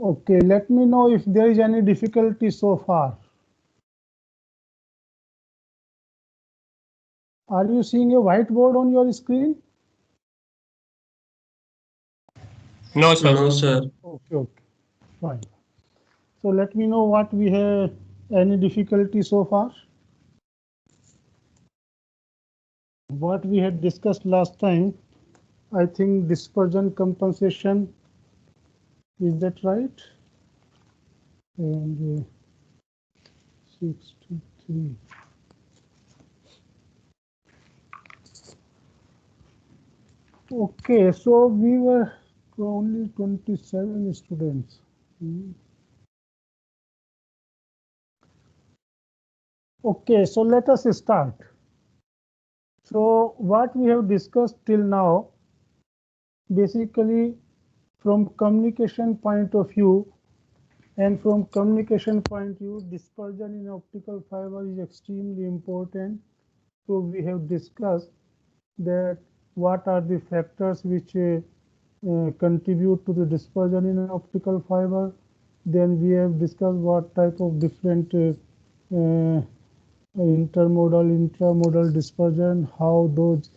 Okay, let me know if there is any difficulty so far. Are you seeing a whiteboard on your screen? No, sir. No, sir. Okay, fine. So let me know what we have any difficulty so far. What we had discussed last time, I think dispersion compensation, is that right? And 63. Okay, so we were only 27 students. Okay, so let us start. So what we have discussed till now, basically from communication point of view, and from communication point of view, dispersion in optical fiber is extremely important. So we have discussed that what are the factors which contribute to the dispersion in an optical fiber. Then we have discussed what type of different intermodal, intramodal dispersion, how those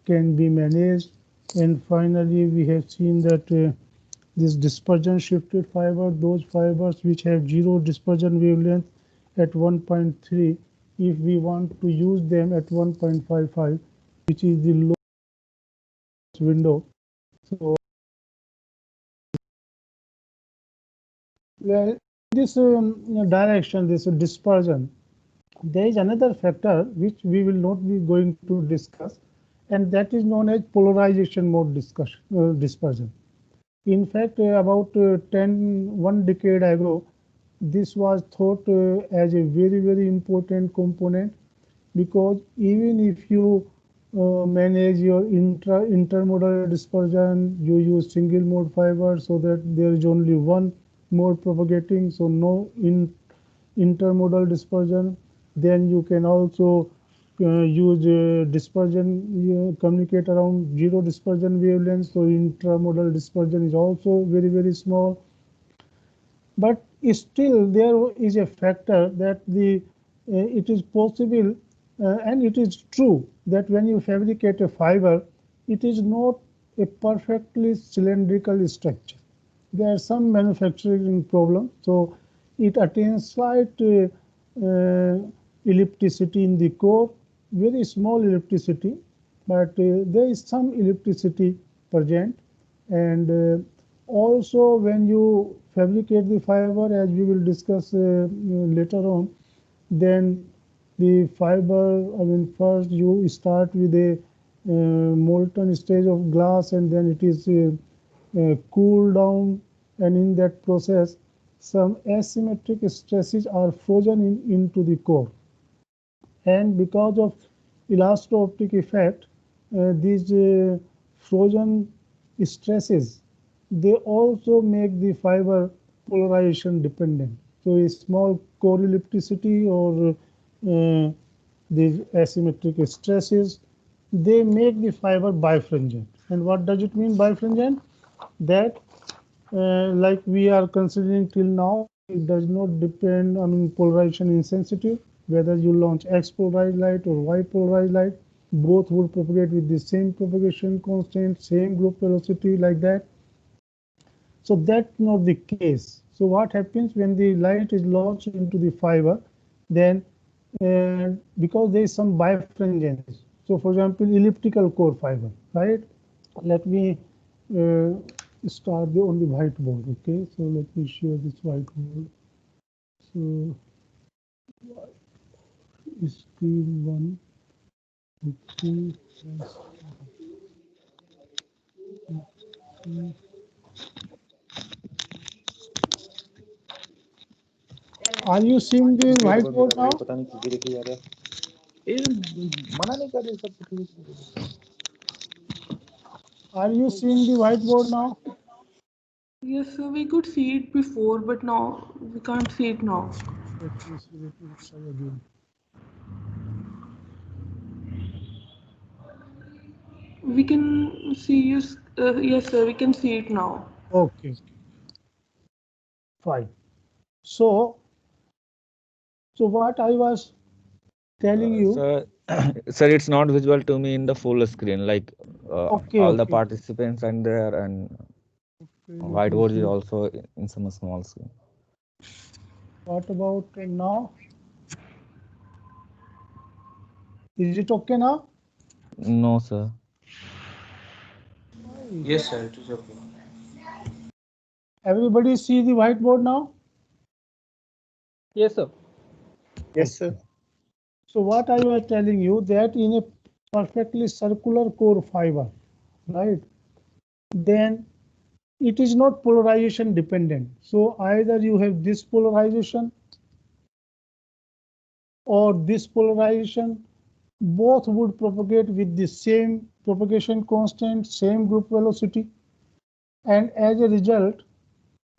can be managed. And finally, we have seen that this dispersion shifted fiber, those fibers which have zero dispersion wavelength at 1.3, if we want to use them at 1.55, which is the lowest window. So, well, this direction, this dispersion, there is another factor which we will not be going to discuss, and that is known as polarization mode dispersion. In fact, about 1 decade ago, this was thought as a very important component, because even if you manage your intermodal dispersion, you use single mode fiber so that there is only one mode propagating, so no intermodal dispersion. Then you can also use communicate around zero dispersion wavelength, so intramodal dispersion is also very small. But still there is a factor that it is possible, and it is true, that when you fabricate a fiber, it is not a perfectly cylindrical structure. There are some manufacturing problems, so it attains slight ellipticity in the core, very small ellipticity, but there is some ellipticity present. And also when you fabricate the fiber, as we will discuss later on, then the fiber, I mean, first you start with a molten stage of glass, and then it is cooled down, and in that process some asymmetric stresses are frozen into the core. And because of elasto-optic effect, these frozen stresses, they also make the fiber polarization dependent. So a small core ellipticity or these asymmetric stresses, they make the fiber bifringent. And what does it mean, bifringent? That like we are considering till now, it does not depend on polarization insensitive. Whether you launch X polarized light or Y polarized light, both will propagate with the same propagation constant, same group velocity, like that. So that's not the case. So what happens when the light is launched into the fiber, then because there is some bifringence. So for example, elliptical core fiber, right? Let me uh, start on the whiteboard. Okay, so let me share this whiteboard. So screen one. Okay. Are you seeing the whiteboard now? पता नहीं किसी देखी जा रहा है मना नहीं कर रहे सब Are you seeing the whiteboard now? Yes, sir, we could see it before, but now we can't see it now. Let me see. Let me try again. We can see, yes, yes, sir, we can see it now. Okay. 5. So what I was telling you. Sir, sir, it's not visible to me in the full screen. Like Okay, all the okay. participants and there, and Let me whiteboard is see. also in some small screen. What about now? Is it okay now? No, sir. Yes, sir, it is okay. Everybody see the whiteboard now? Yes, sir. Yes, sir. So what I was telling you that in a perfectly circular core fiber, right? Then it is not polarization dependent. So either you have this polarization or this polarization, both would propagate with the same propagation constant, same group velocity, and as a result,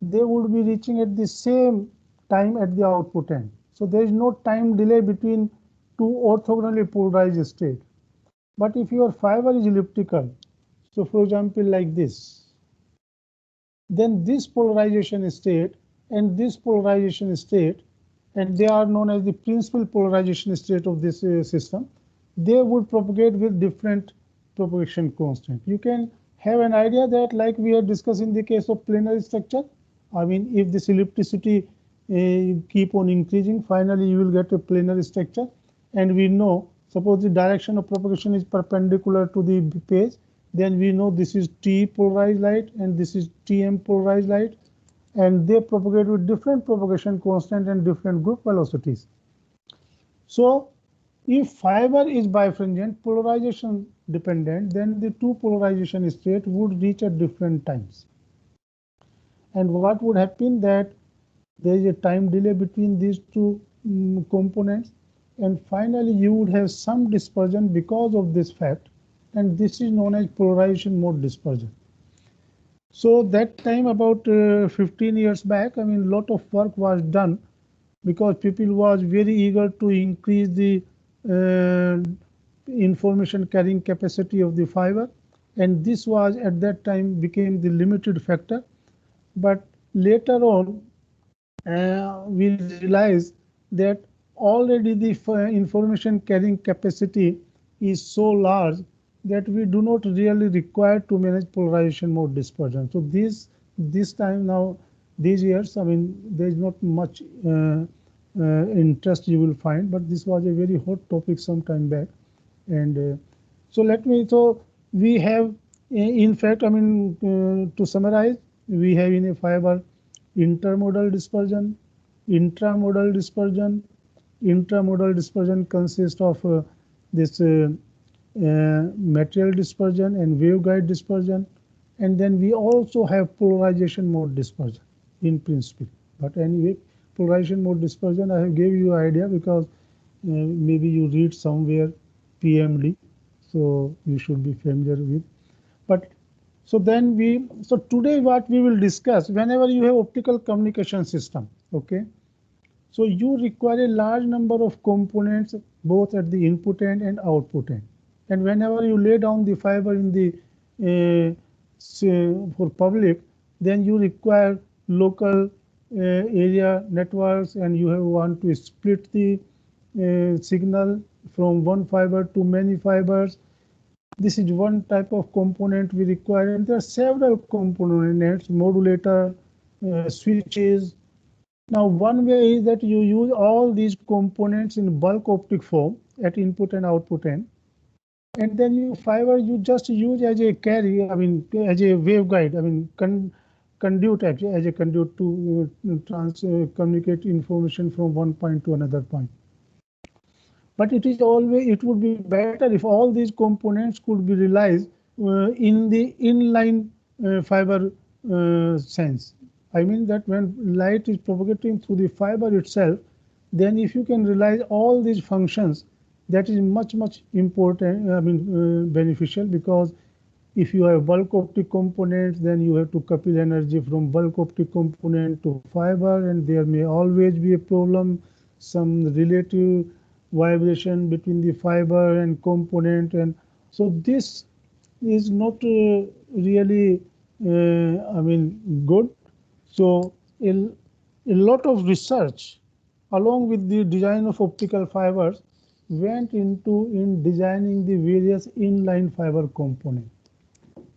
they would be reaching at the same time at the output end. So there is no time delay between two orthogonally polarized states. But if your fiber is elliptical, so for example like this, then this polarization state and this polarization state, and they are known as the principal polarization state of this system, they would propagate with different propagation constant. You can have an idea that like we are discussing in the case of planar structure. I mean, if this ellipticity keep on increasing, finally you will get a planar structure. And we know, suppose the direction of propagation is perpendicular to the page, then we know this is T polarized light and this is TM polarized light, and they propagate with different propagation constant and different group velocities. So if fiber is bifringent, polarization dependent, then the two polarization state would reach at different times. And what would happen that there is a time delay between these two components, and finally you would have some dispersion because of this fact, and this is known as polarization mode dispersion. So that time about 15 years back, I mean, lot of work was done because people was very eager to increase the uh, information carrying capacity of the fiber, and this was at that time became the limited factor. But later on, we realize that already the information carrying capacity is so large that we do not really require to manage polarization mode dispersion. So this time now, these years, I mean, there is not much interest you will find, but this was a very hot topic some time back. And so we have, in fact, I mean, to summarize, we have in a fiber intermodal dispersion, intramodal dispersion. Intramodal dispersion consists of this material dispersion and waveguide dispersion, and then we also have polarization mode dispersion in principle. But anyway, polarization mode dispersion I have gave you idea because maybe you read somewhere PMD, so you should be familiar with. But so today what we will discuss, whenever you have optical communication system, okay, so you require a large number of components both at the input end and output end. And whenever you lay down the fiber in the for public, then you require local area networks, and you have want to split the signal from one fiber to many fibers. This is one type of component we require, and there are several components, modulator, switches. Now, one way is that you use all these components in bulk optic form at input and output end, and then you fiber you just use as a carry, I mean, as a waveguide, I mean, conduit actually as a conduit to communicate information from one point to another point. But it would be better if all these components could be realized in the inline fiber sense. I mean that when light is propagating through the fiber itself, then if you can realize all these functions, that is much important, I mean beneficial, because if you have bulk optic components, then you have to couple energy from bulk optic component to fiber, and there may always be a problem, some relative vibration between the fiber and component, and so this is not really I mean good. So a lot of research along with the design of optical fibers went into in designing the various inline fiber components.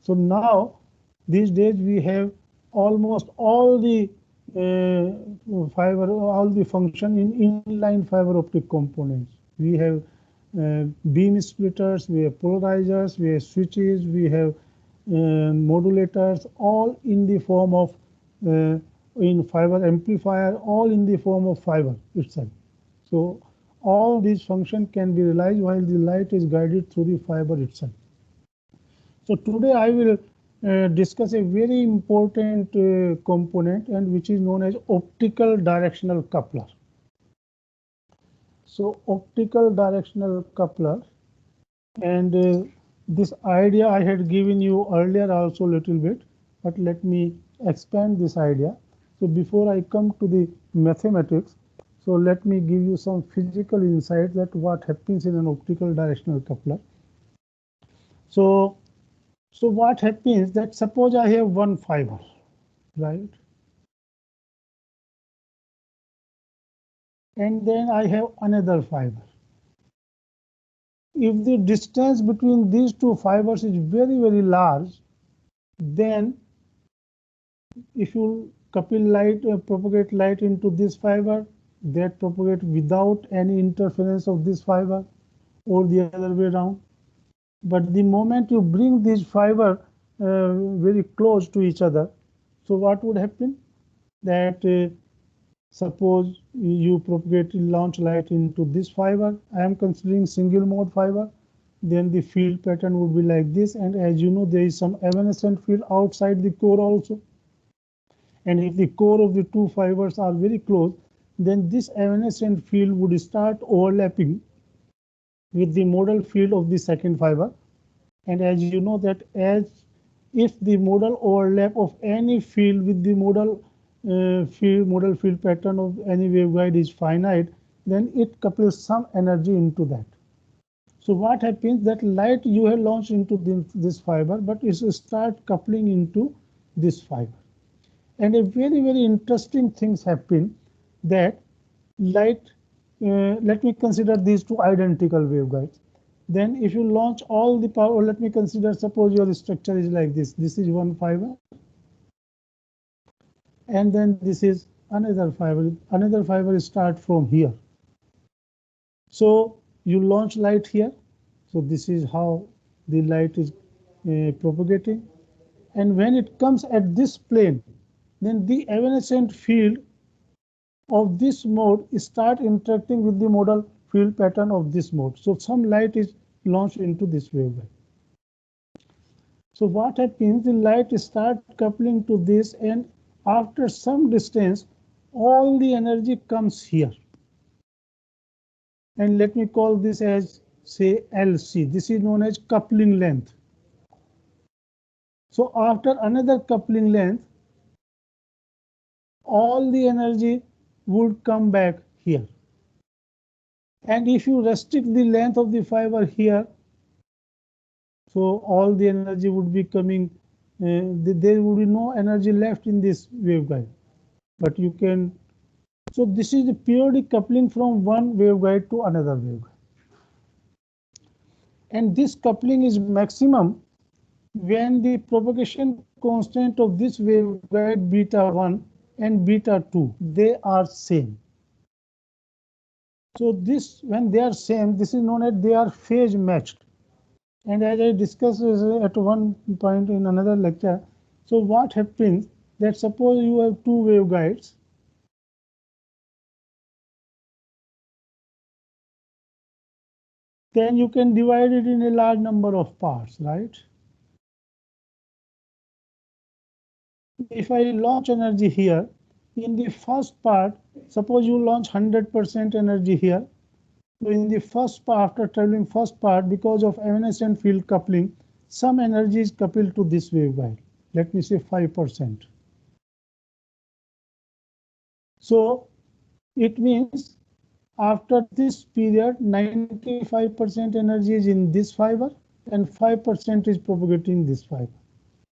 So now these days we have almost all the all the function in inline fiber optic components. We have beam splitters, we have polarizers, we have switches, we have modulators, all in the form of in fiber amplifier, all in the form of fiber itself. So all these functions can be realized while the light is guided through the fiber itself. So today I will discuss a very important component and which is known as optical directional coupler. So optical directional coupler, and this idea I had given you earlier also a little bit, but let me expand this idea. So before I come to the mathematics, so let me give you some physical insight that what happens in an optical directional coupler. So what happens that suppose I have one fiber, right? And then I have another fiber. If the distance between these two fibers is very, very large, then if you couple light, propagate light into this fiber, that propagate without any interference of this fiber or the other way around. But the moment you bring these fiber very close to each other, so what would happen? That suppose you propagate launch light into this fiber, I am considering single mode fiber, then the field pattern would be like this. And as you know, there is some evanescent field outside the core also. And if the core of the two fibers are very close, then this evanescent field would start overlapping with the modal field of the second fiber. And as you know that if the modal overlap of any field with the modal field pattern of any waveguide is finite, then it couples some energy into that. So what happens that light you have launched into this fiber, but it start coupling into this fiber. And a very, very interesting things happen that light, let me consider these two identical waveguides. Then if you launch all the power, let me consider, suppose your structure is like this. This is one fiber. And then this is another fiber. Another fiber start from here. So you launch light here. So this is how the light is propagating. And when it comes at this plane, then the evanescent field of this mode start interacting with the modal field pattern of this mode. So some light is launched into this waveguide. So what happens, the light start coupling to this, and after some distance, all the energy comes here. And let me call this as, say, LC. This is known as coupling length. So after another coupling length, all the energy would come back here. And if you restrict the length of the fiber here, so all the energy would be coming, there would be no energy left in this waveguide. But you can, so this is the periodic coupling from one waveguide to another waveguide. And this coupling is maximum when the propagation constant of this waveguide beta 1 and beta 2, they are same. So this, when they are same, this is known as they are phase matched. And as I discussed at one point in another lecture, so what happens that suppose you have two waveguides, then you can divide it in a large number of parts, right? If I launch energy here, in the first part, suppose you launch 100% energy here. So in the first part, after traveling first part, because of evanescent field coupling, some energy is coupled to this waveguide. Let me say 5%. So it means after this period, 95% energy is in this fiber and 5% is propagating this fiber.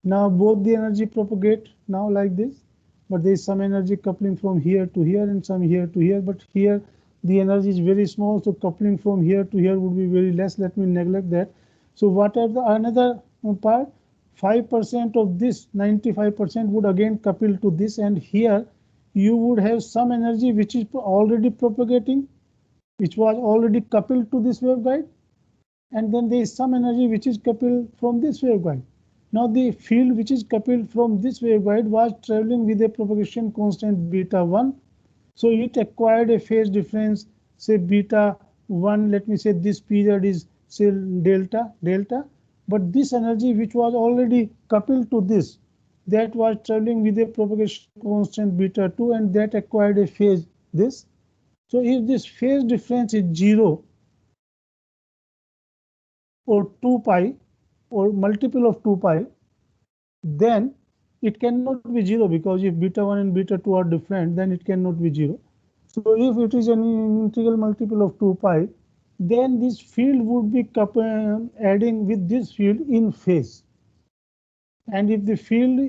Now both the energy propagate now like this. but there is some energy coupling from here to here and some here to here, but here the energy is very small, so coupling from here to here would be very less. Let me neglect that. So what are the another part? 5% of this 95% would again couple to this, and here you would have some energy which is already propagating, which was already coupled to this waveguide, and then there is some energy which is coupled from this waveguide. Now the field which is coupled from this waveguide was traveling with a propagation constant beta 1, so it acquired a phase difference, say beta 1. Let me say this period is say delta, but this energy which was already coupled to this, that was traveling with a propagation constant beta 2, and that acquired a phase this. So if this phase difference is 0 or 2 pi or multiple of 2 pi, then it cannot be 0, because if beta 1 and beta 2 are different, then it cannot be 0. So if it is an integral multiple of 2 pi, then this field would be adding with this field in phase. And if the field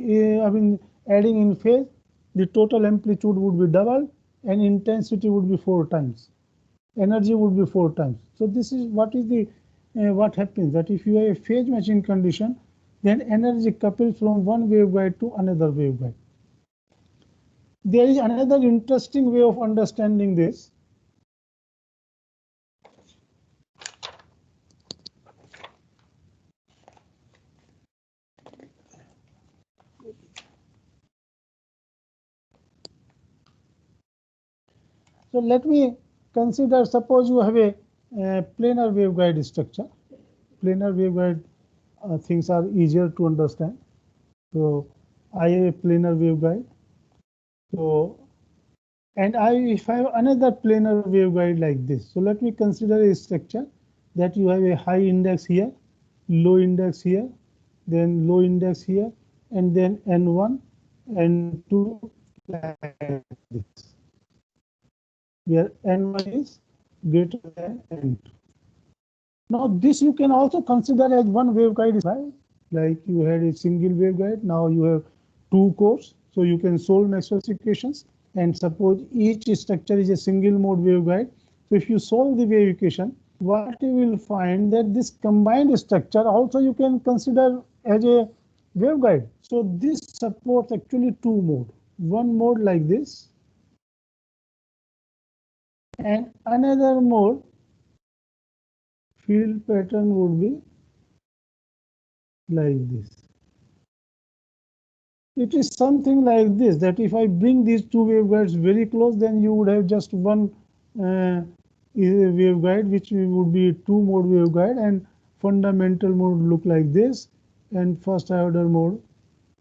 adding in phase, the total amplitude would be doubled and intensity would be 4 times. Energy would be 4 times. So this is what is the what happens, that if you have a phase matching condition, then energy couples from one waveguide to another waveguide. There is another interesting way of understanding this. So let me consider, suppose you have a planar waveguide structure. Planar waveguide things are easier to understand. So I have a planar waveguide. So, and if I have another planar waveguide like this, so let me consider a structure that you have a high index here, low index here, then low index here, and then N1, N2 like this, where N1 is greater than N2. Now this you can also consider as one waveguide, right? Like you had a single waveguide, now you have 2 cores, so you can solve Maxwell's equations, and suppose each structure is a single mode waveguide. So if you solve the wave equation, what you will find that this combined structure also you can consider as a waveguide. So this supports actually 2 modes. One mode like this, and another mode field pattern would be like this. It is something like this, that if I bring these 2 waveguides very close, then you would have just one waveguide, which would be 2 mode waveguide, and fundamental mode look like this, and first order mode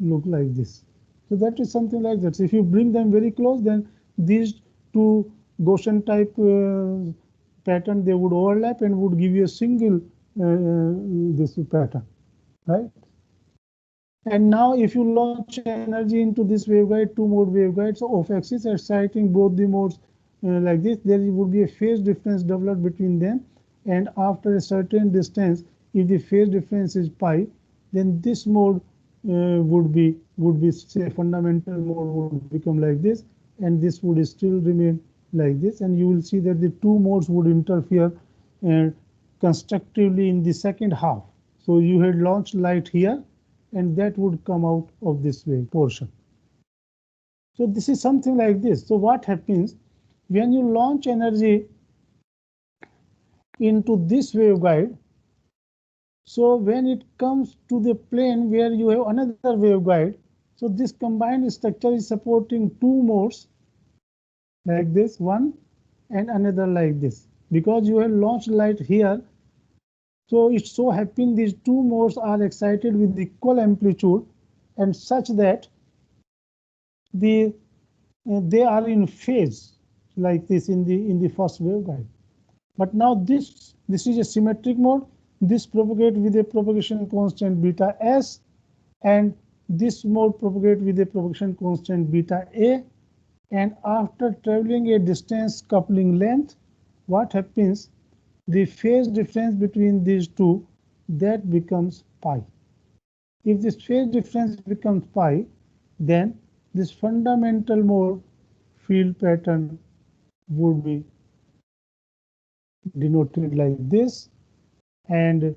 look like this. So that is something like that. So if you bring them very close, then these 2 Gaussian type pattern, they would overlap and would give you a single this pattern, right? And now if you launch energy into this waveguide, 2 mode waveguide, so of axis exciting both the modes like this, there would be a phase difference developed between them, and after a certain distance, if the phase difference is pi, then this mode would be say fundamental mode would become like this, and this would still remain like this, and you will see that the 2 modes would interfere constructively in the second half. So you had launched light here, and that would come out of this wave portion. So this is something like this. So what happens when you launch energy into this waveguide? So when it comes to the plane where you have another waveguide, so this combined structure is supporting 2 modes like this, one and another like this, because you have launched light here. So it so happens these 2 modes are excited with equal amplitude, and such that they are in phase like this in the first waveguide. But now this is a symmetric mode. This propagates with a propagation constant beta s, and this mode propagates with a propagation constant beta a. And after traveling a distance coupling length, what happens? The phase difference between these 2, that becomes pi. If this phase difference becomes pi, then this fundamental mode field pattern would be denoted like this, and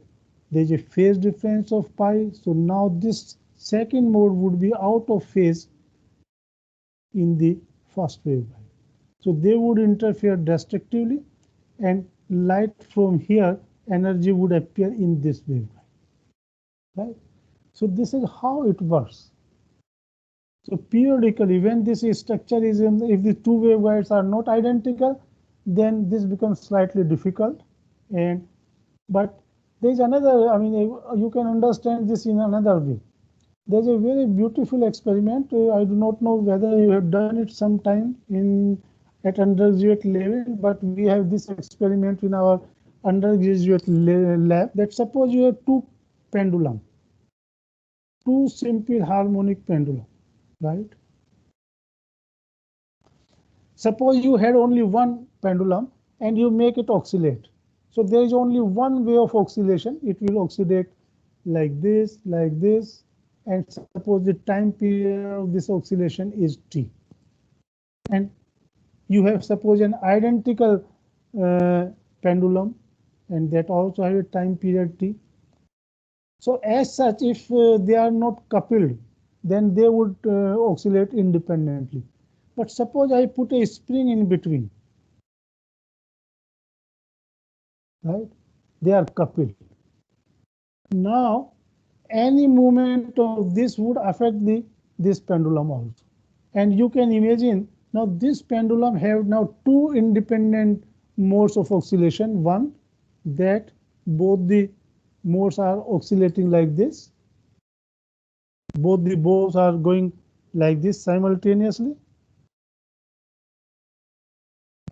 there is a phase difference of pi. So now this second mode would be out of phase in the first waveguide. So they would interfere destructively, and light from here, energy would appear in this waveguide, right? So this is how it works. So periodically, when this structure is if the two waveguides are not identical, then this becomes slightly difficult. And but there is another, I mean, you can understand this in another way. There's a very beautiful experiment. I do not know whether you have done it sometime at undergraduate level, but we have this experiment in our undergraduate lab. That suppose you have two pendulum, two simple harmonic pendulum, right? Suppose you had only one pendulum and you make it oscillate. So there is only one way of oscillation. It will oscillate like this, and suppose the time period of this oscillation is t. And you have suppose an identical pendulum, and that also have a time period t. So as such, if they are not coupled, then they would oscillate independently. But suppose I put a spring in between, right? They are coupled. Now, any movement of this would affect this pendulum also. And you can imagine now this pendulum have now two independent modes of oscillation. One, that both the modes are oscillating like this. Both the bows are going like this simultaneously.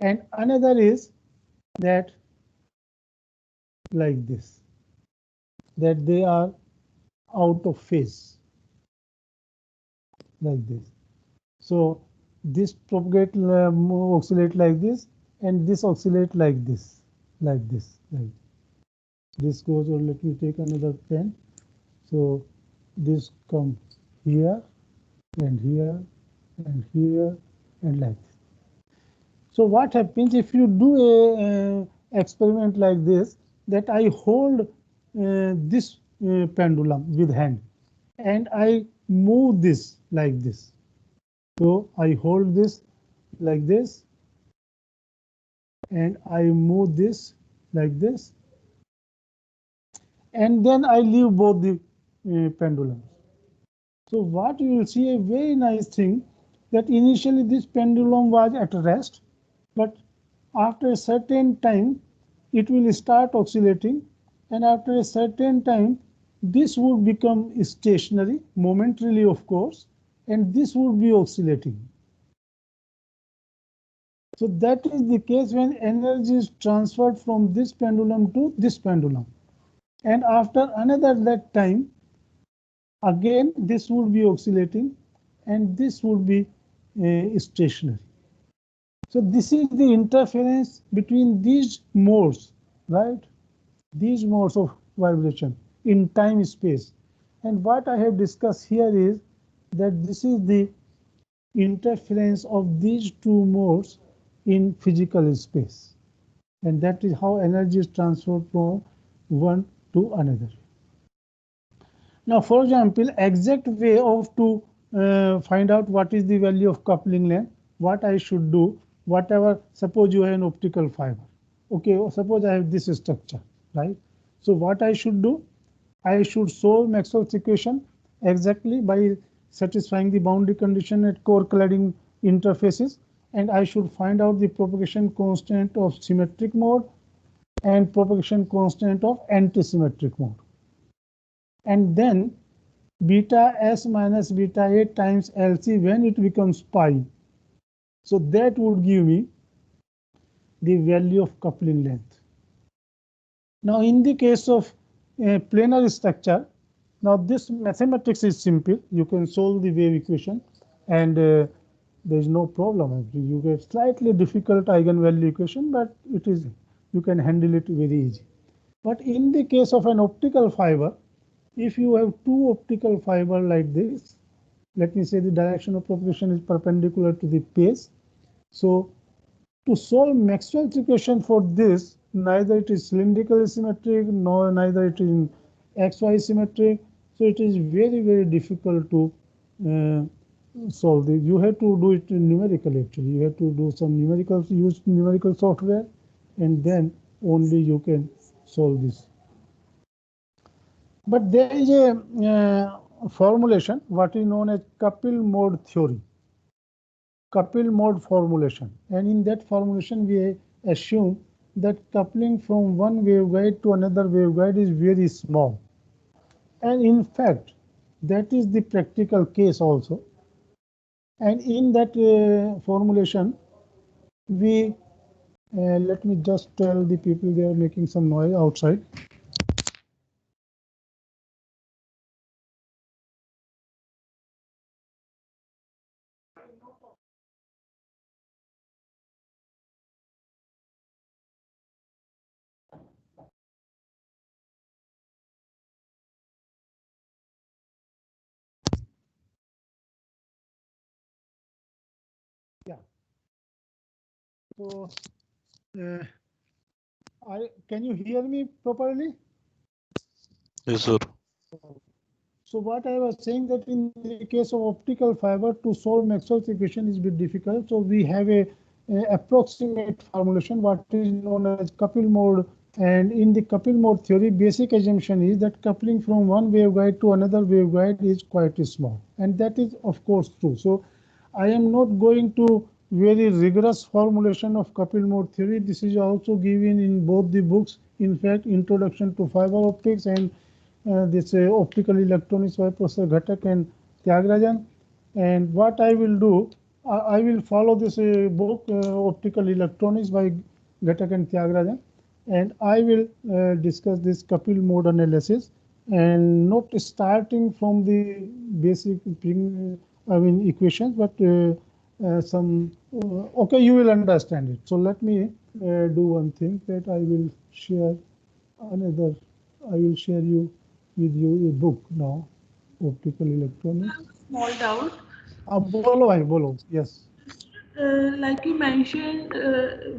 And another is that like this, that they are out of phase like this. So this propagate oscillate like this, and this oscillate like this, like this. This goes, or let me take another pen. So this comes here and here and here and like this. So what happens if you do a experiment like this, that I hold this pendulum with hand and I move this like this. So I hold this like this and I move this like this, and then I leave both the pendulums. So what you will see, a very nice thing, that initially this pendulum was at rest, but after a certain time it will start oscillating, and after a certain time this would become stationary, momentarily of course, and this would be oscillating. So that is the case when energy is transferred from this pendulum to this pendulum. And after another that time, again this would be oscillating and this would be stationary. So this is the interference between these modes, right? These modes of vibration in time space. And what I have discussed here is that this is the interference of these two modes in physical space. And that is how energy is transferred from one to another. Now, for example, exact way of to find out what is the value of coupling length, what I should do, whatever, suppose you have an optical fiber. Okay, suppose I have this structure, right? So what I should do, I should solve Maxwell's equation exactly by satisfying the boundary condition at core cladding interfaces, and I should find out the propagation constant of symmetric mode and propagation constant of antisymmetric mode. And then beta S minus beta A times LC when it becomes pi. So that would give me the value of coupling length. Now in the case of a planar structure, now this mathematics is simple. You can solve the wave equation and there is no problem. You get slightly difficult eigenvalue equation, but it is, you can handle it very easy. But in the case of an optical fiber, if you have two optical fiber like this, let me say the direction of propagation is perpendicular to the pace. So to solve Maxwell's equation for this, neither it is cylindrical symmetric nor neither it is XY symmetric. So it is very difficult to solve this. You have to do it numerically. Actually, you have to do some use numerical software, and then only you can solve this. But there is a formulation, what is known as coupled mode theory. Coupled mode formulation, and in that formulation we assume that coupling from one waveguide to another waveguide is very small, and in fact that is the practical case also. And in that formulation we let me just tell the people, they are making some noise outside. Yeah. So can you hear me properly? Yes, sir. So what I was saying, that in the case of optical fiber, to solve Maxwell's equation is a bit difficult. So we have a approximate formulation, what is known as coupled mode. And in the coupled mode theory, basic assumption is that coupling from one waveguide to another waveguide is quite small. And that is of course true. So I am not going to very rigorous formulation of coupled mode theory. This is also given in both the books. In fact, Introduction to Fiber Optics and this optical electronics by Professor Ghatak and Tyagarajan. And what I will do, I will follow this book, Optical Electronics by Ghatak and Tyagarajan, and I will discuss this coupled mode analysis, and not starting from the basic equations, but some okay, you will understand it. So let me do one thing, that I will share another, I will share with you a book now, Optical Electronics. Small doubt. Bolo, yes. Like you mentioned,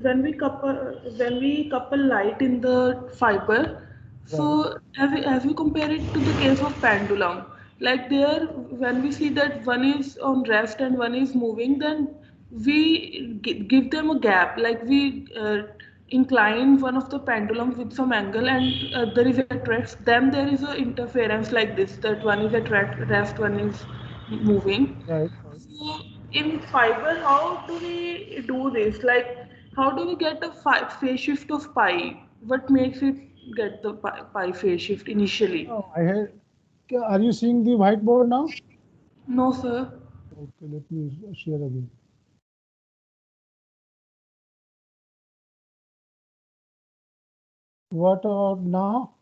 when we couple light in the fiber, so as we compare it to the case of pendulum, like there, when we see that one is on rest and one is moving, then we give them a gap, like we incline one of the pendulum with some angle, and there is a rest, then there is a interference like this, that one is at rest, one is moving. Right. So in fiber, how do we do this? Like, how do we get a phase shift of pi? What makes it get the pi phase shift initially? Oh, I had. Are you seeing the whiteboard now? No, sir. Okay, let me share again. What about now?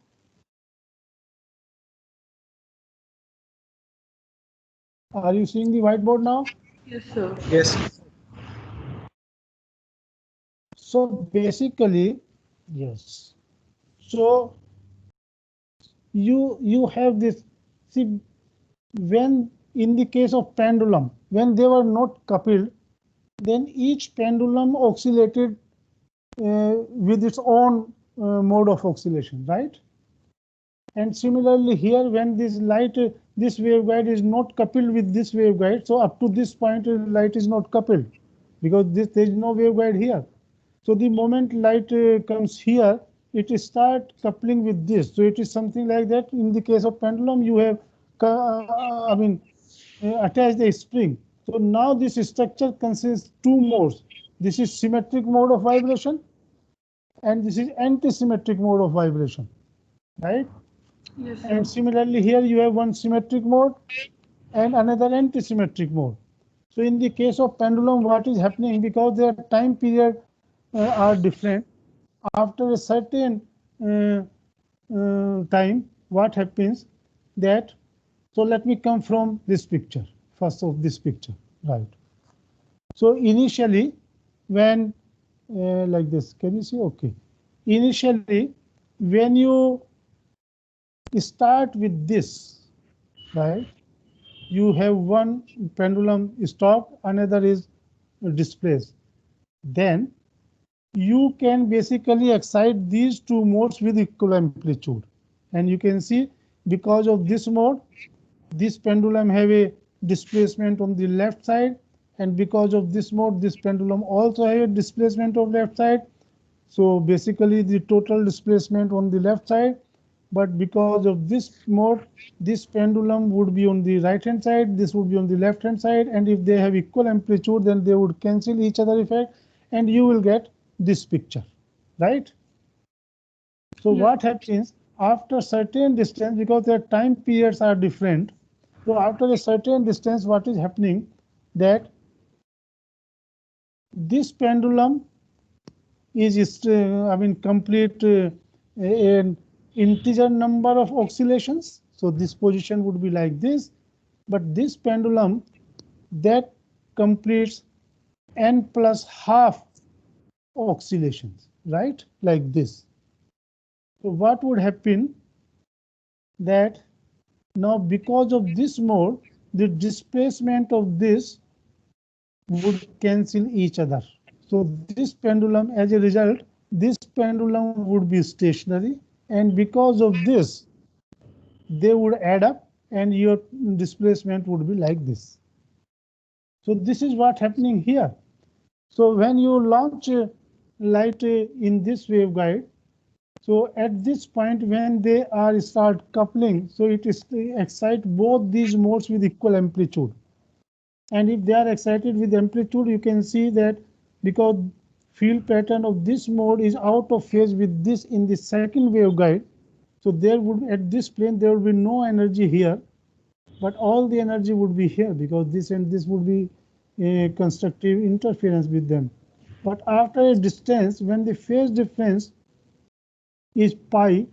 Are you seeing the whiteboard now? Yes, sir. Yes. So basically, yes. So you have this. See, when in the case of pendulum, when they were not coupled, then each pendulum oscillated with its own mode of oscillation, right? And similarly here, when this light, this waveguide is not coupled with this waveguide, so up to this point light is not coupled, because there is no waveguide here. So the moment light comes here, it start coupling with this. So it is something like that. In the case of pendulum, you have attached a spring. So now this structure consists two modes. This is symmetric mode of vibration, and this is anti-symmetric mode of vibration, right? Yes, sir. And similarly here you have one symmetric mode and another anti-symmetric mode. So in the case of pendulum, what is happening, because their time period are different, after a certain time, what happens that, so let me come from this picture, first of this picture, right? So initially when like this, can you see? Okay. Initially, when you start with this, right? you have one pendulum stopped, another is displaced. Then you can basically excite these two modes with equal amplitude. And you can see, because of this mode, this pendulum have a displacement on the left side, and because of this mode, this pendulum also have a displacement of left side. So basically the total displacement on the left side, but because of this mode, this pendulum would be on the right hand side, this would be on the left hand side, and if they have equal amplitude, then they would cancel each other effect, and you will get this picture, right? So Yes. what happens after certain distance, because their time periods are different, so after a certain distance, what is happening, that this pendulum is complete an integer number of oscillations. So this position would be like this, but this pendulum that completes n plus half oscillations, right? Like this. So what would happen, that now because of this mode, the displacement of this would cancel each other. So this pendulum, as a result, this pendulum would be stationary, and because of this, they would add up, and your displacement would be like this. So this is what happening here. So when you launch light in this waveguide, so at this point when they are start coupling, so it is excite both these modes with equal amplitude. And if they are excited with amplitude, you can see that because field pattern of this mode is out of phase with this in the second waveguide, so there would, at this plane, there will be no energy here, but all the energy would be here, because this and this would be a constructive interference with them. But after a distance, when the phase difference is pi,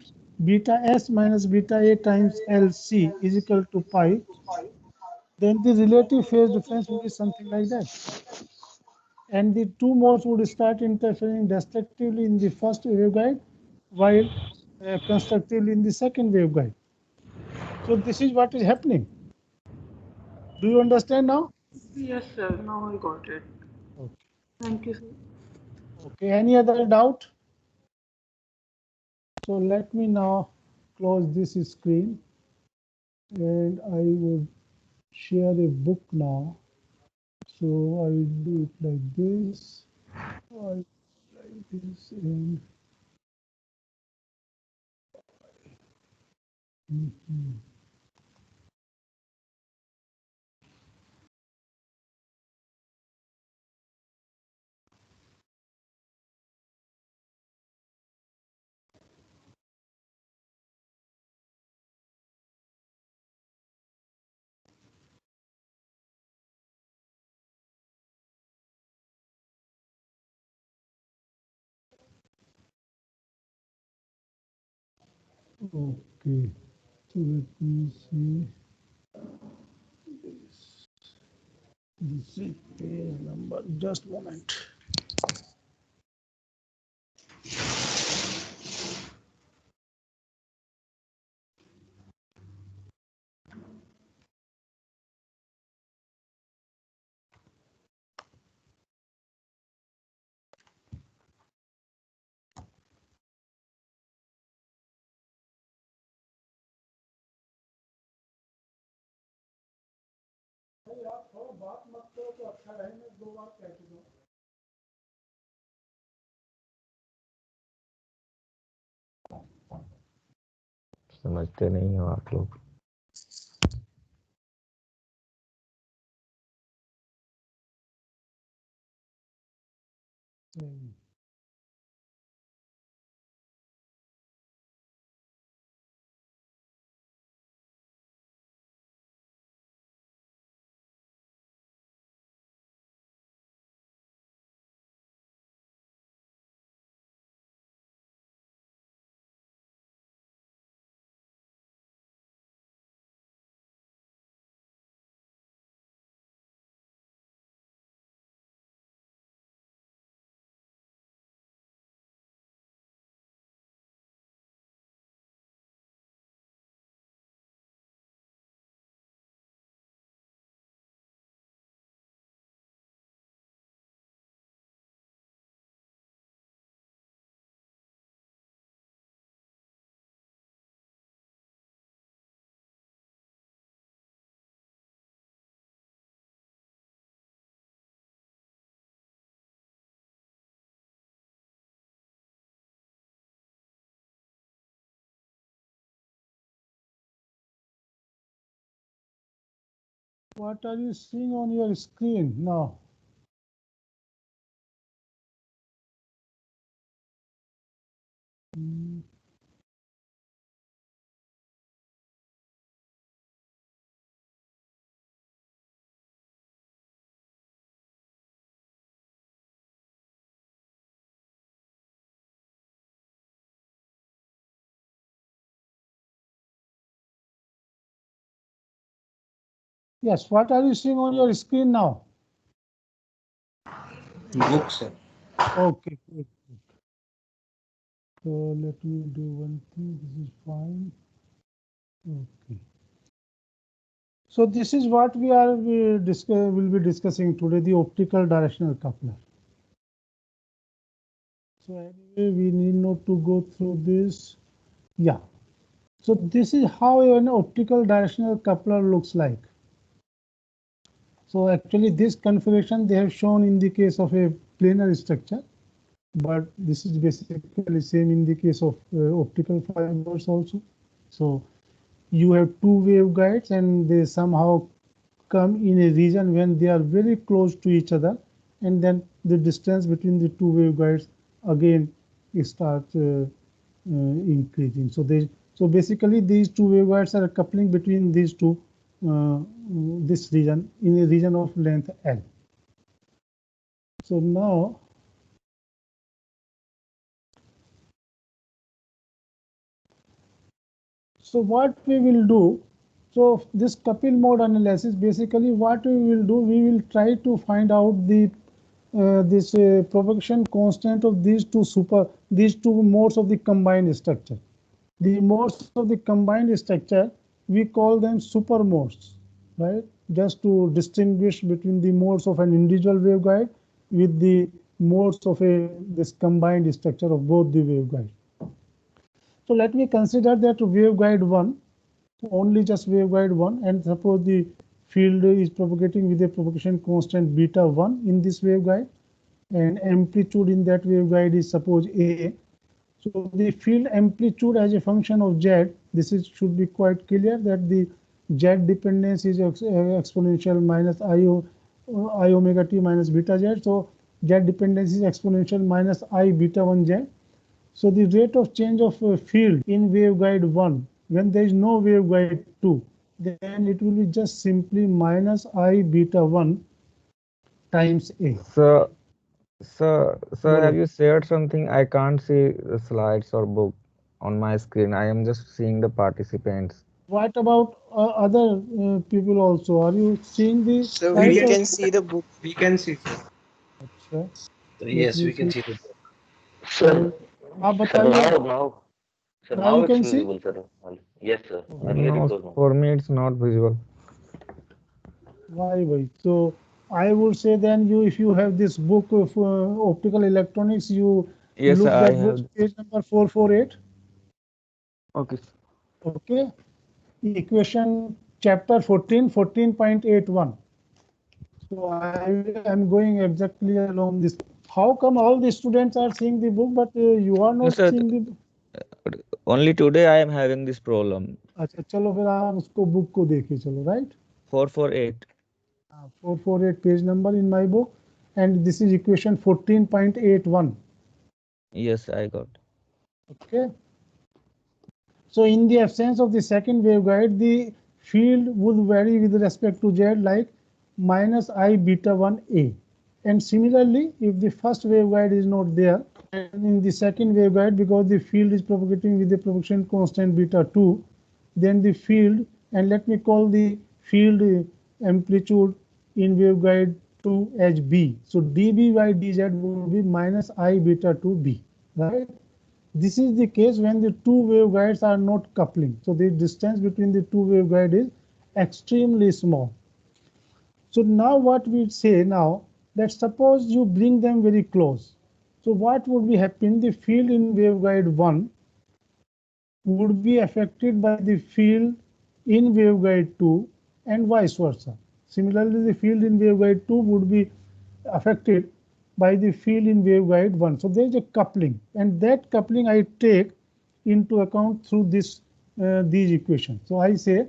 beta s minus beta a times LC is equal to pi, then the relative phase difference will be something like that. And the two modes would start interfering destructively in the first waveguide, while constructively in the second waveguide. So this is what is happening. Do you understand now? Yes, sir. Now I got it. Okay. Thank you, sir. Okay. Any other doubt? So let me now close this screen, and I would share a book now. So I will do it like this. I like this, and mhm. Okay. So let me see this. This is page number. Just a moment. समझते नहीं हो आप लोग। What are you seeing on your screen now? Yes, what are you seeing on your screen now? Book, sir. Okay, good. So let me do one thing. This is fine. Okay. So this is what will be discussing today, the optical directional coupler. So anyway, we need not to go through this. Yeah. So this is how an optical directional coupler looks like. So actually this configuration they have shown in the case of a planar structure, but this is basically same in the case of optical fibers also. So you have two waveguides and they somehow come in a region when they are very close to each other, and then the distance between the two waveguides again starts increasing. So basically these two waveguides are coupling between these two this region in a region of length L. So now so what we will do, so this couple mode analysis, basically what we will do, we will try to find out the this propagation constant of these two modes of the combined structure. The modes of the combined structure, we call them super modes, right? Just to distinguish between the modes of an individual waveguide with the modes of this combined structure of both the waveguides. So let me consider that waveguide 1, only just waveguide 1, and suppose the field is propagating with a propagation constant beta 1 in this waveguide, and amplitude in that waveguide is suppose A. So the field amplitude as a function of Z, this is should be quite clear that the Z dependence is exponential minus I omega t minus beta Z. So Z dependence is exponential minus I beta 1 Z. So the rate of change of field in waveguide 1 when there is no waveguide 2, then it will be just simply minus I beta 1 times A. Sir, have you shared something? I can't see the slides or book on my screen. I am just seeing the participants. What about other people also? Are you seeing the So We we slides? can, can see the book. we can see, sir. अच्छा, let Yes, me we can see. see the book. So, Sir, आप sir, बताइए. Now now you it's can see. visible, sir. Yes, sir. Okay. Earlier it No, was not. for me it's not visible. Why? So I would say then you, if you have this book of optical electronics, you Yes, look I that book have. page number 448. Okay. Okay. Equation chapter 14, 14.81. So I am going exactly along this. How come all the students are seeing the book, but you are No, not sir. seeing the book? Only today I am having this problem. अच्छा चलो फिर आप उसको book को देखिए चलो, right? 448. 448 page number in my book, and this is equation 14.81. Yes, I got. Okay. So in the absence of the second waveguide, the field would vary with respect to Z like minus I beta 1 A. And similarly, if the first waveguide is not there, and in the second waveguide, because the field is propagating with the propagation constant beta 2, then the field, and let me call the field amplitude in waveguide 2 as B. So dB by dz will be minus I beta 2 B, right? This is the case when the two waveguides are not coupling. So the distance between the two waveguides is extremely small. So now what we say now, that suppose you bring them very close. So what would be happening? The field in waveguide 1 would be affected by the field in waveguide 2 and vice versa. Similarly, the field in waveguide 2 would be affected by the field in waveguide 1. So there is a coupling, and that coupling I take into account through these equations. So I say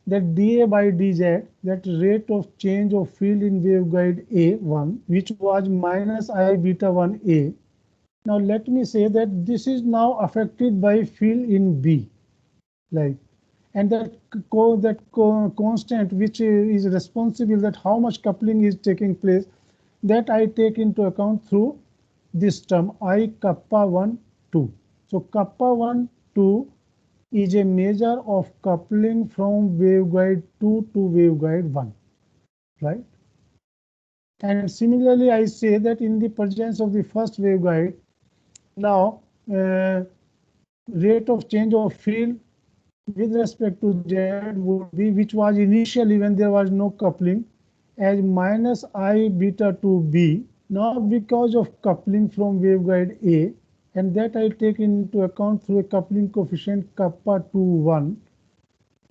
that dA by dz, that rate of change of field in waveguide A1, which was minus I beta 1A. Now let me say that this is now affected by field in B, like, and that constant which is responsible that how much coupling is taking place, that I take into account through this term I kappa 1 2. So kappa 1 2 is a measure of coupling from waveguide 2 to waveguide 1, right? And similarly, I say that in the presence of the first waveguide, now rate of change of field with respect to Z would be, which was initially when there was no coupling, as minus I beta 2B. Now because of coupling from waveguide A, and that I take into account through a coupling coefficient kappa 2 1.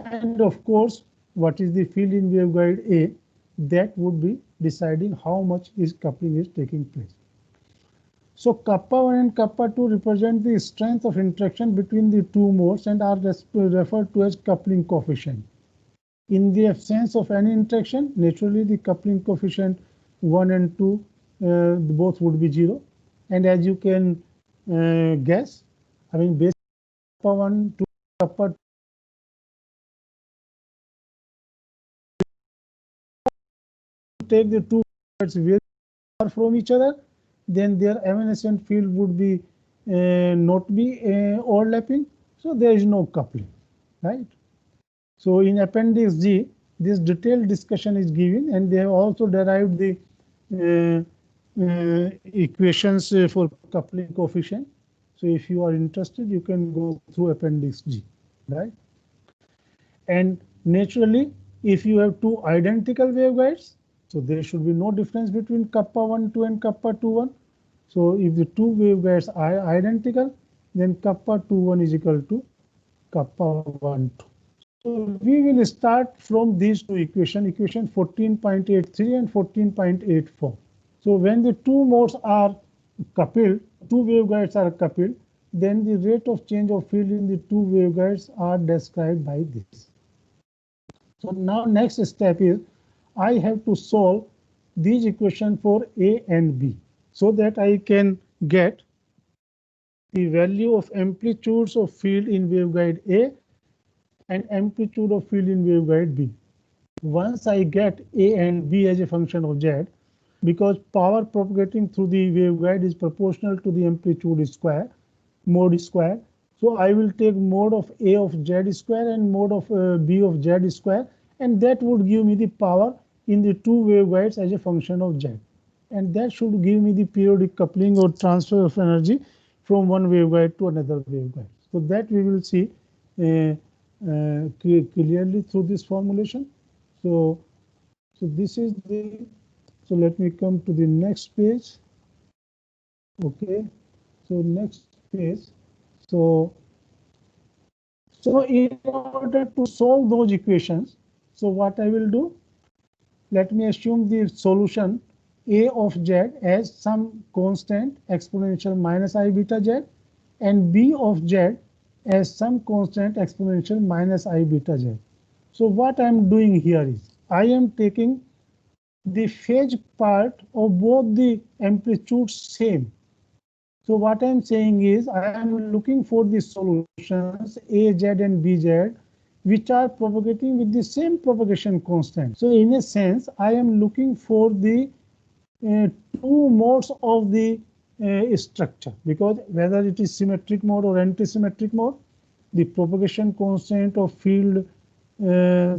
And of course, what is the field in waveguide A, that would be deciding how much is coupling is taking place. So kappa 1 and kappa 2 represent the strength of interaction between the two modes and are referred to as coupling coefficient. In the absence of any interaction, naturally the coupling coefficient 1 and 2 both would be 0. And as you can guess, I mean, basically kappa 1 to kappa 2 take the two modes very far from each other, then their evanescent field would be not be overlapping, so there is no coupling, right? So in Appendix G, this detailed discussion is given, and they have also derived the equations for coupling coefficient. So if you are interested, you can go through Appendix G, right? And naturally, if you have two identical waveguides, so there should be no difference between kappa 1 2 and kappa 2 1. So if the two waveguides are identical, then kappa 2 1 is equal to kappa 1 2. So we will start from these two equations, equation 14.83 and 14.84. So when the two modes are coupled, two waveguides are coupled, then the rate of change of field in the two waveguides are described by this. So now next step is I have to solve these equations for A and B, so that I can get the value of amplitudes of field in waveguide A and amplitude of field in waveguide B. Once I get A and B as a function of Z, because power propagating through the waveguide is proportional to the amplitude square, mode square. So I will take mode of A of Z square and mode of B of Z square, and that would give me the power in the two waveguides as a function of Z. And that should give me the periodic coupling or transfer of energy from one waveguide to another waveguide. So that we will see clearly through this formulation. So this is the, so let me come to the next page. Okay, so next page. So in order to solve those equations, so what I will do, let me assume the solution A of Z as some constant exponential minus I beta Z, and B of Z as some constant exponential minus I beta Z. So what I am doing here is I am taking the phase part of both the amplitudes same. So what I'm saying is I am looking for the solutions A, Z and B, Z, which are propagating with the same propagation constant. So in a sense, I am looking for the two modes of the structure, because whether it is symmetric mode or anti-symmetric mode, the propagation constant of field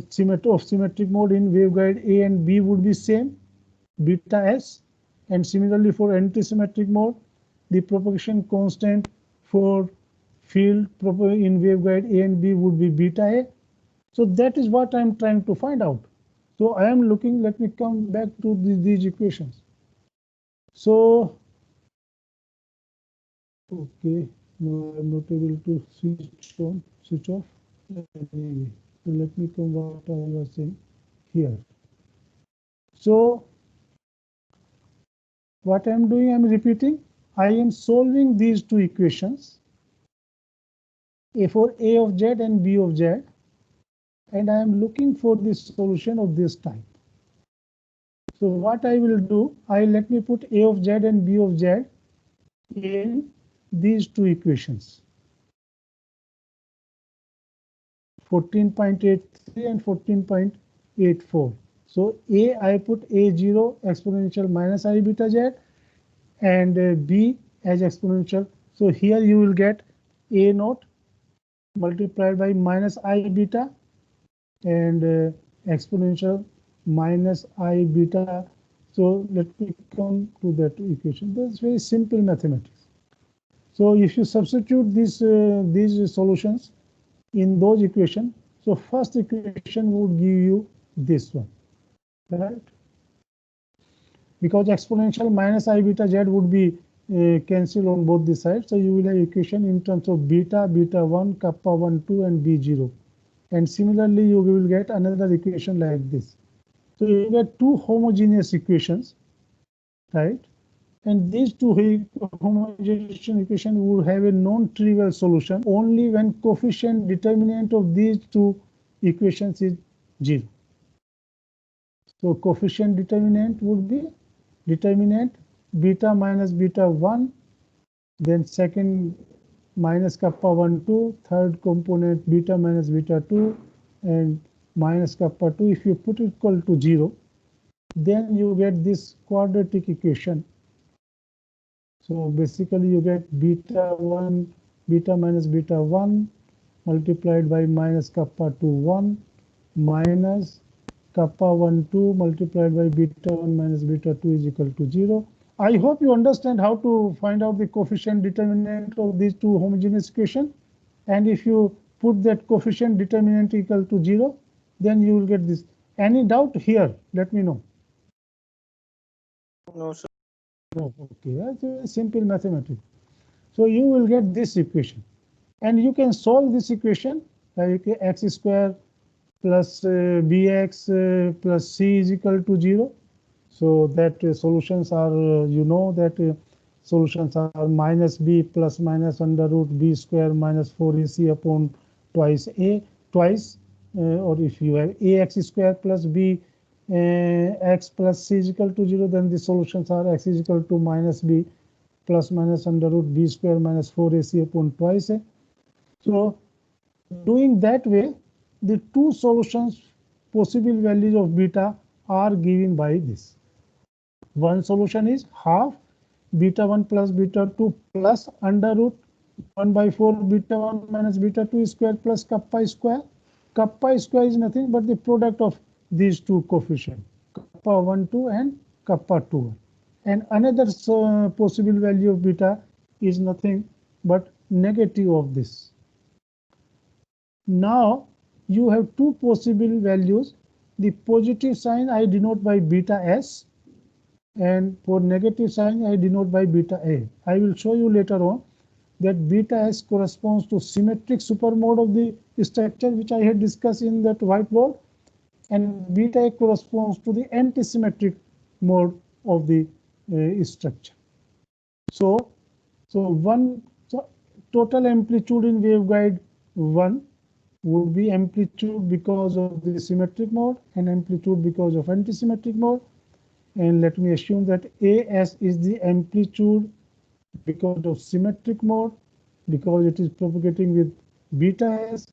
symmetric mode in waveguide A and B would be same, beta S, and similarly for anti-symmetric mode, the propagation constant for field in waveguide A and B would be beta A. So that is what I am trying to find out. So I am looking, let me come back to these equations. So, okay, no, I'm not able to switch off. Anyway, so let me come what I was saying here. So what I am doing, I am repeating, I am solving these two equations, A for A of Z and B of Z, and I am looking for the solution of this type. So what I will do, let me put A of z and B of z in these two equations, 14.83 and 14.84. So A, I put A0 exponential minus I beta z, and B as exponential. So here you will get A naught multiplied by minus I beta and exponential minus I beta. So let me come to that equation. That's very simple mathematics. So if you substitute these solutions in those equations, so first equation would give you this one, right? Because exponential minus I beta z would be cancelled on both the sides. So you will have equation in terms of beta, beta 1, kappa 1, 2, and B0. And similarly, you will get another equation like this. So you get two homogeneous equations, right? And these two homogeneous equations would have a non-trivial solution only when coefficient determinant of these two equations is 0. So coefficient determinant would be determinant beta minus beta 1, then second minus kappa 1, 2, third component beta minus beta 2, and minus kappa 2. If you put it equal to 0, then you get this quadratic equation. So basically you get beta 1, beta minus beta 1 multiplied by minus kappa 2, 1 minus kappa 1, 2 multiplied by beta 1 minus beta 2 is equal to 0. I hope you understand how to find out the coefficient determinant of these two homogeneous equations. And if you put that coefficient determinant equal to 0, then you will get this. Any doubt here? Let me know. No, sir. No, okay, that's a simple mathematics. So you will get this equation. And you can solve this equation like x square plus bx plus c is equal to 0. So that solutions are, you know that solutions are minus b plus minus under root b square minus 4ac upon twice a twice, or if you have ax square plus b x plus c is equal to 0, then the solutions are x is equal to minus b plus minus under root b square minus 4ac upon twice a. So doing that way, the two solutions possible values of beta are given by this. One solution is half beta 1 plus beta 2 plus under root 1 by 4 beta 1 minus beta 2 square plus kappa square. Kappa square is nothing but the product of these two coefficients, kappa 1, 2 and kappa 2. And another possible value of beta is nothing but negative of this. Now you have two possible values. The positive sign I denote by beta s, and for negative sign I denote by beta a. I will show you later on that beta s corresponds to symmetric supermode of the structure which I had discussed in that whiteboard, and beta a corresponds to the antisymmetric mode of the structure. So total amplitude in waveguide 1 would be amplitude because of the symmetric mode and amplitude because of antisymmetric mode. And let me assume that AS is the amplitude because of symmetric mode, because it is propagating with beta s.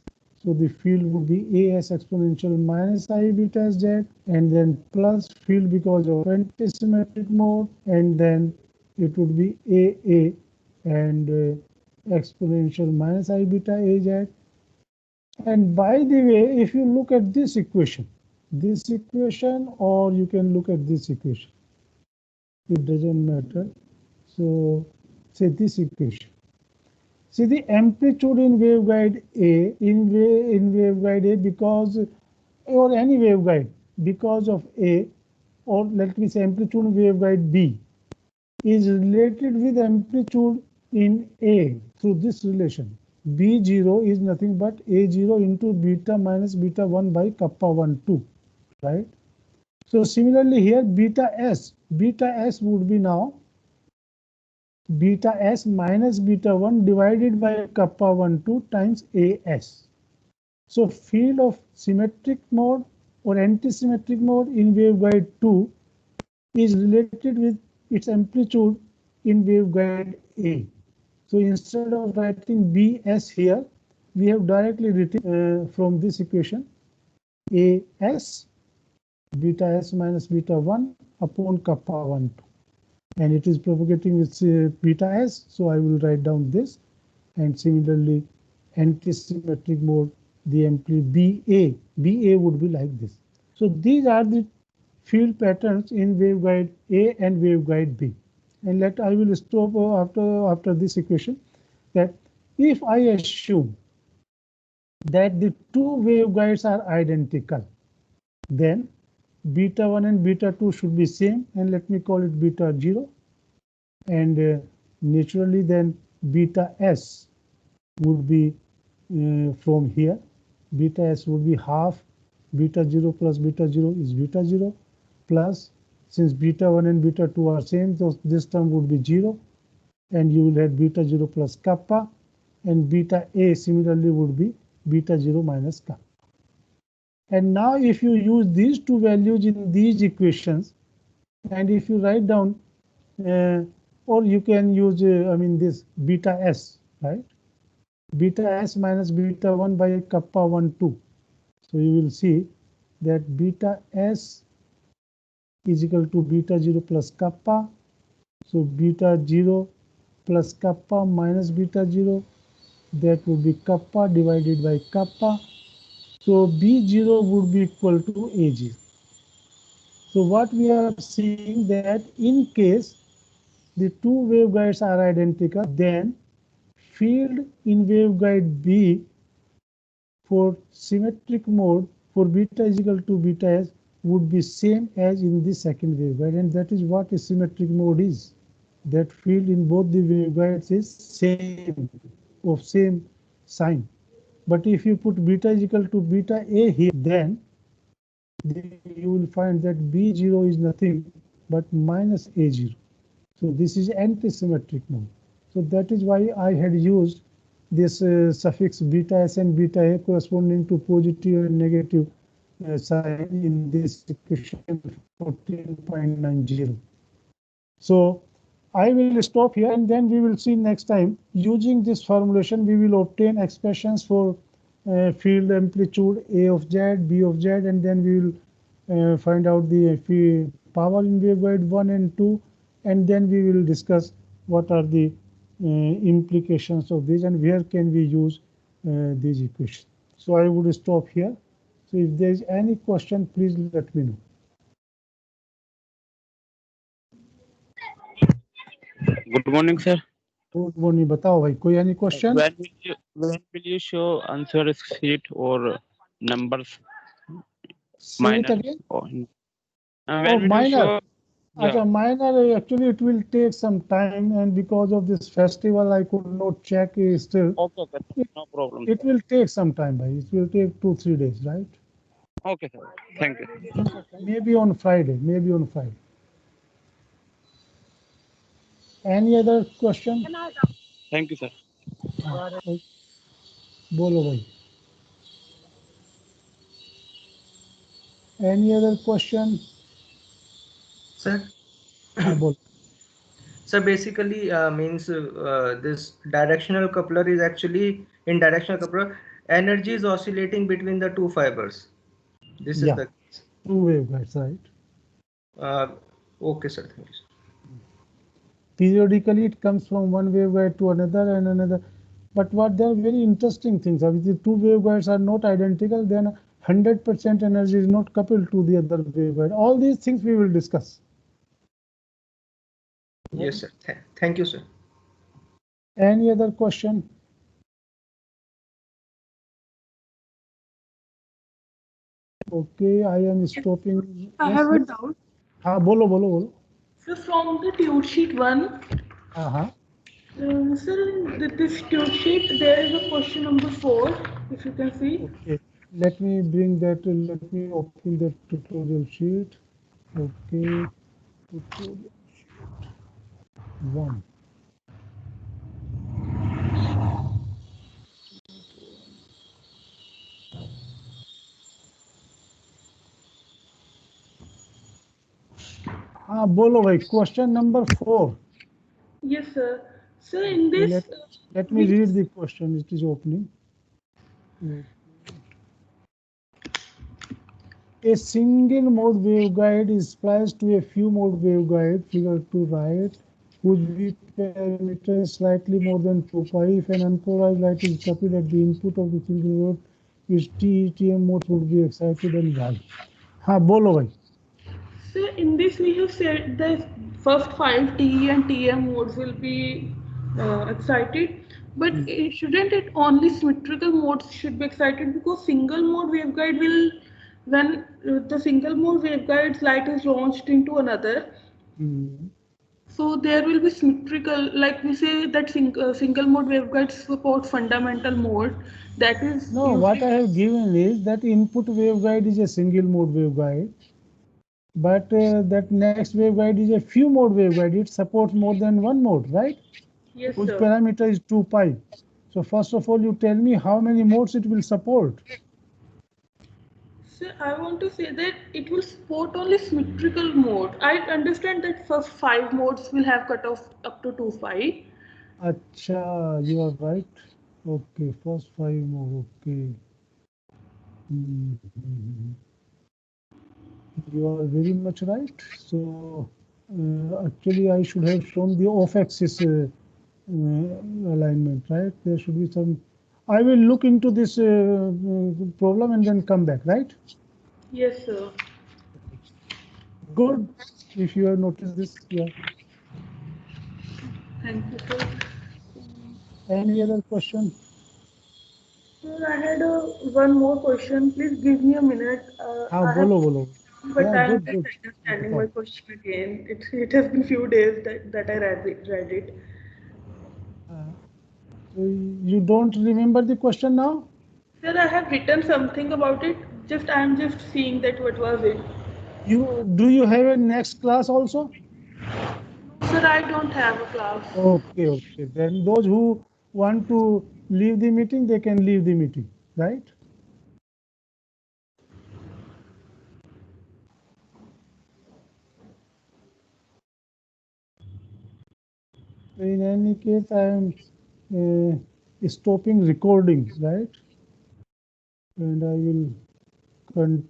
So the field would be AS exponential minus I beta z, and then plus field because of antisymmetric mode, and then it would be AA and exponential minus I beta az. And by the way, if you look at this equation, or you can look at this equation, it doesn't matter. So say this equation. See the amplitude in waveguide A, in waveguide A, because, or any waveguide, because of A, or let me say amplitude in waveguide B, is related with amplitude in A through this relation. B0 is nothing but A0 into beta minus beta 1 by kappa 1, 2, right? So similarly here beta S would be now beta S minus beta 1 divided by kappa 1, 2 times AS. So field of symmetric mode or anti-symmetric mode in waveguide 2 is related with its amplitude in waveguide A. So instead of writing Bs here, we have directly written from this equation As beta s minus beta 1 upon kappa 1 2, and it is propagating with beta s, so I will write down this. And similarly, anti-symmetric mode, the amplitude BA would be like this. So these are the field patterns in waveguide A and waveguide B. And I will stop after this equation, that if I assume that the two waveguides are identical, then beta 1 and beta 2 should be same, and let me call it beta 0. And naturally then beta s would be from here. Beta s would be half beta 0 plus beta 0 is beta 0, plus, since beta 1 and beta 2 are same, so this term would be 0, and you will have beta 0 plus kappa, and beta a similarly would be beta 0 minus kappa. And now if you use these two values in these equations, and if you write down, or you can use, this beta s, right? Beta s minus beta 1 by kappa 1, 2. So you will see that beta s is equal to beta 0 plus kappa. So beta 0 plus kappa minus beta 0, that would be kappa divided by kappa. So B0 would be equal to A0. So what we are seeing, that in case the two waveguides are identical, then field in waveguide B for symmetric mode for beta is equal to beta s would be same as in the second waveguide, and that is what a symmetric mode is. That field in both the waveguides is same, of same sign. But if you put beta is equal to beta a here, then you will find that B0 is nothing but minus A0. So this is anti-symmetric mode. So that is why I had used this suffix beta s and beta a corresponding to positive and negative sign in this equation 14.90. So I will stop here, and then we will see next time. Using this formulation, we will obtain expressions for field amplitude A of z, B of z, and then we will find out the power in waveguide 1 and 2, and then we will discuss what are the implications of this and where can we use these equations. So I would stop here. So if there is any question, please let me know. Good morning, sir. Good morning. बताओ भाई, कोई any question? When will you show answer sheet or numbers? Say it Minor. again. When Oh, will you minor. show? Yeah. Minor, actually it will take some time, and because of this festival I could not check still. Okay, no problem. It will take some time, bhai. It will take 2-3 days, right? Okay, sir. Thank you. Maybe on Friday. Any other question? Thank you, sir. बोलो भाई. Any other question? Sir, बोलो. so basically means this directional coupler is actually in directional coupler, energy is oscillating between the two fibers. This is the case. Two waveguides, right? Okay, sir. Thank you, sir. Periodically it comes from one waveguide to another and another. But what there are very interesting things. If the two waveguides are not identical, then 100% energy is not coupled to the other waveguide. All these things we will discuss. Yes, sir. Thank you, sir. Any other question? Okay, I am stopping. I have a doubt. हाँ बोलो. So from the tube sheet 1, हाँ. sir, in this tube sheet, there is a question number 4, if you can see. Okay, let me bring that. Let me open the tutorial sheet. Okay, tutorial sheet 1. हाँ बोलो भाई, question number 4. Yes, sir. So in this, Let me read the question. It is opening. A single mode waveguide is spliced to a few mode waveguide, figure 2 right, whose beat parameter is slightly more than 2 pi. If an unpolarized light is coupled at the input of the single mode, which TEM modes would be excited and why? हाँ बोलो भाई. so in this we have said the first 5 TE and TM modes will be excited, but shouldn't it only symmetrical modes should be excited, because single mode waveguide will, when the single mode waveguide's light is launched into another, so there will be symmetrical, like we say that single mode waveguides support fundamental mode, that is No, what I have given is that input waveguide is a single mode waveguide, but that next waveguide is a few mode waveguide. It supports more than one mode, right? Yes, Whose sir. parameter is 2 pi. So first of all, you tell me how many modes it will support. So I want to say that it will support only symmetrical mode. I understand that first 5 modes will have cutoff up to 2 pi. Acha, you are right. Okay, first 5 mode. Okay. You are very much right. So actually, I should have shown the off-axis alignment, right? There should be some. I will look into this problem and then come back, right? Yes, sir. Good. If you have noticed this, yeah. Thank you, sir. Any other question? Sir, I had one more question. Please give me a minute. हाँ I have, बोलो बोलो. but Yeah, I am good, just good. understanding my question again. It has been few days that I read it. You don't remember the question now? Sir, I have written something about it. Just I am just seeing that what was it. Do you have a next class also? Sir, I don't have a class. Okay, okay. Then those who want to leave the meeting, they can leave the meeting, right? In any case, I am stopping recording, right? And I will continue.